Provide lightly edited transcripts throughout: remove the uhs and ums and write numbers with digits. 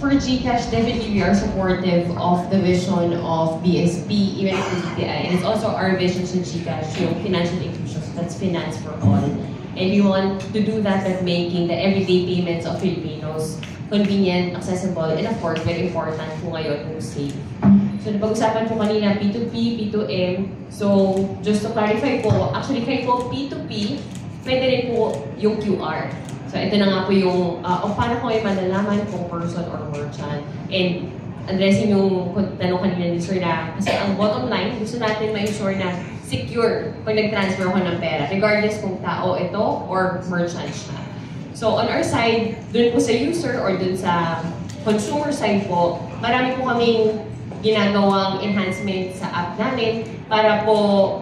for GCash, definitely we are supportive of the vision of BSP, even for DTI. And it's also our vision sa GCash, yung financial inclusion, that's finance for all. And we want to do that by making the everyday payments of Filipinos convenient, accessible, and of course, very important po ngayon, yung safe. So, napag-usapan po kanina, P2P, P2M. So, just to clarify po, actually, kahit po P2P, pwede rin po yung QR. So, ito na nga po yung, paano ko ay malalaman kung person or merchant. And addressing yung tanong kanina ni Sir na, kasi ang bottom line, gusto natin ma-ensure na secure pag nag-transfer ako ng pera, regardless kung tao ito or merchant siya. So, on our side, dun po sa user or dun sa consumer side po, marami po kaming ginagawang enhancement sa app namin para po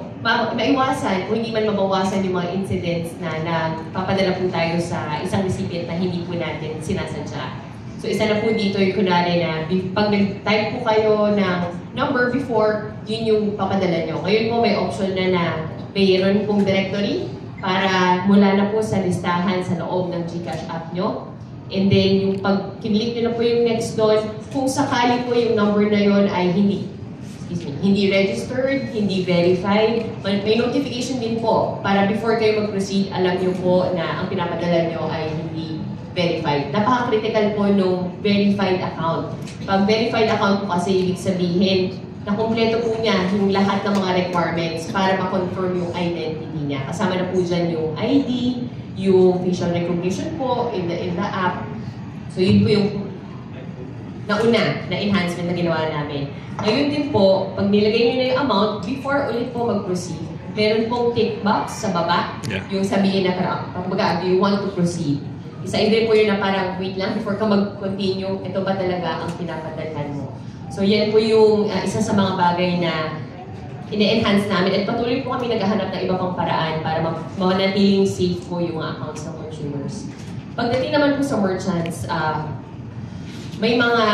maiwasan o hindi man mabawasan yung mga incidents na papadala po tayo sa isang recipient na hindi po natin sinasadya. So isa na po dito yung kunwari na pag nag-type po kayo ng number before, yun yung papadala nyo. Ngayon po may option na mayroon pong directory para mula na po sa listahan sa loob ng GCash app nyo. And then yung pag kinlik nyo na po yung next doon, kung sakali po yung number na yun ay hindi registered, hindi verified, may notification din po para before kayo mag-proceed, alam nyo po na ang pinapadala nyo ay hindi verified. Napaka-critical po nung verified account. Pag verified account po kasi ibig sabihin na kumpleto po niya yung lahat ng mga requirements para ma-confirm yung identity niya. Kasama na po dyan yung ID, yung facial recognition po in the app. So yun po yung nauna na enhancement na ginawa namin. Ngayon din po, pag nilagay nyo na yung amount, before ulit po mag-proceed, meron pong tick box sa baba, yung sabihin na parang, do you want to proceed? Isa din po yun na parang wait lang before ka mag-continue, ito ba talaga ang pinapadalhan mo? So yan po yung isa sa mga bagay na ine-enhance namin at patuloy po kami naghahanap ng iba pang paraan para manatiling safe po yung mga accounts ng consumers. Pagdating naman po sa merchants, may mga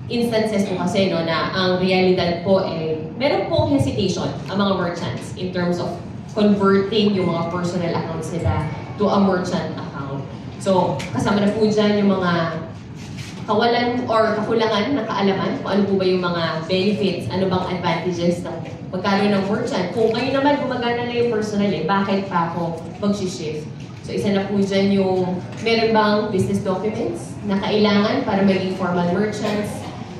instances po kasi no, na ang realidad po ay meron pong hesitation ang mga merchants in terms of converting yung mga personal accounts nila to a merchant account. So, kasama na po dyan yung mga kawalan or kakulangan na kaalaman kung ano po ba yung mga benefits, ano bang advantages ng magkaroon ng merchant. Kung kayo naman gumagana na yung personal bakit pa ako mag-shift? So, isa na po dyan yung meron bang business documents na kailangan para maging formal merchants.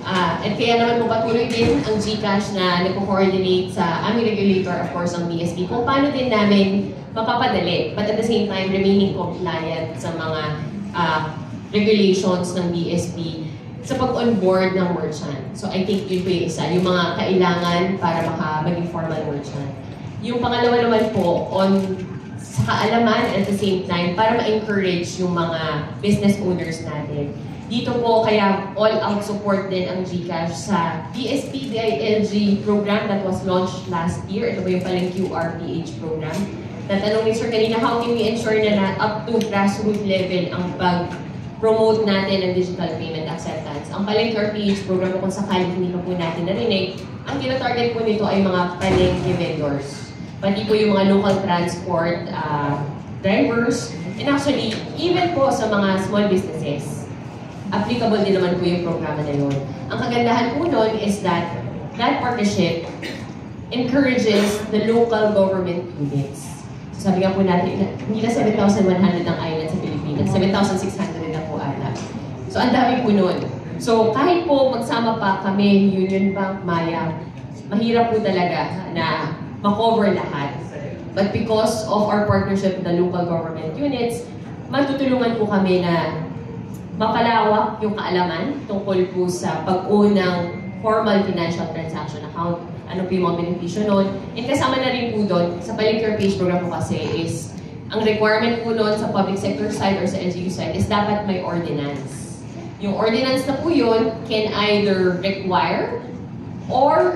At kaya naman po patuloy din ang GCash na nagko-coordinate sa aming regulator, of course, ang BSP, kung paano din namin mapapadali, but at the same time, remaining compliant sa mga regulations ng BSP sa pag-onboard ng merchant. So I think yun po yung isa, yung mga kailangan para maging formal merchant. Yung pangalawa naman po, sa kaalaman at the same time, para ma-encourage yung mga business owners natin. Dito po, kaya all-out support din ang GCash sa BSP DILG program that was launched last year. Ito po yung palang QRPH program. Natanong ni Sir kanina, how can we ensure na up to grassroots level ang pag-promote natin ng digital payment acceptance? Ang palang QRPH program po kung sakali hindi pa po natin narinig, ang tinatarget po nito ay mga palengke vendors. Pati po yung mga local transport drivers, and actually, even po sa mga small businesses. Applicable din naman po yung programa na yun. Ang kagandahan po nun is that partnership encourages the local government units. So sabi nga po natin, hindi na 7,100 ang island sa Pilipinas, 7,600 na po ata. So ang dami po nun. So kahit po magsama pa kami, Union Bank, Maya, mahirap po talaga na makover lahat. But because of our partnership with the local government units, matutulungan po kami na mapalawak yung kaalaman tungkol po sa pag-own ng formal financial transaction account. Ano po yung mga benepisyo nun. And kasama na rin po doon, sa palang QRPH program po kasi is, ang requirement po noon sa public sector side or sa LGU side is dapat may ordinance. Yung ordinance na po yun can either require or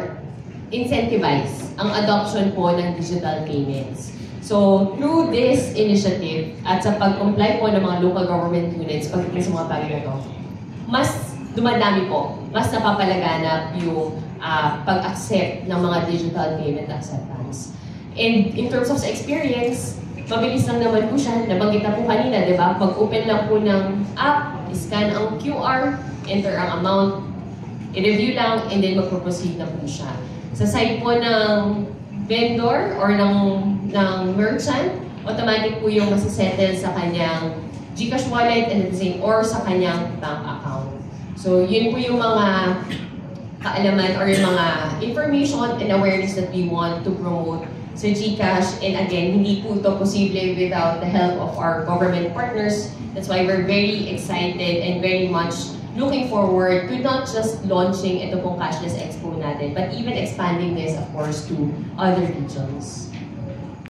incentivize ang adoption po ng digital payments. So, through this initiative at sa pag-comply po ng mga local government units pagdating sa mga bagay na ito, mas dumadami po, mas napapalaganap yung pag-accept ng mga digital payment acceptance. And in terms of sa experience, mabilis lang naman po siya. Nabanggit na po kanina, di ba? Pag-open lang po ng app, I-scan ang QR, enter ang amount, i-review lang, and then magpo-proceed na po siya. Sa side po ng vendor or ng merchant, automatic po yung masisettle sa kanyang GCash wallet and at the same or sa kanyang bank account. So yun po yung mga kaalaman or yung mga information and awareness that we want to promote sa GCash. And again, hindi po ito posible without the help of our government partners. That's why we're very excited and very much looking forward to not just launching ito pong Cashless Expo natin, but even expanding this, of course, to other regions.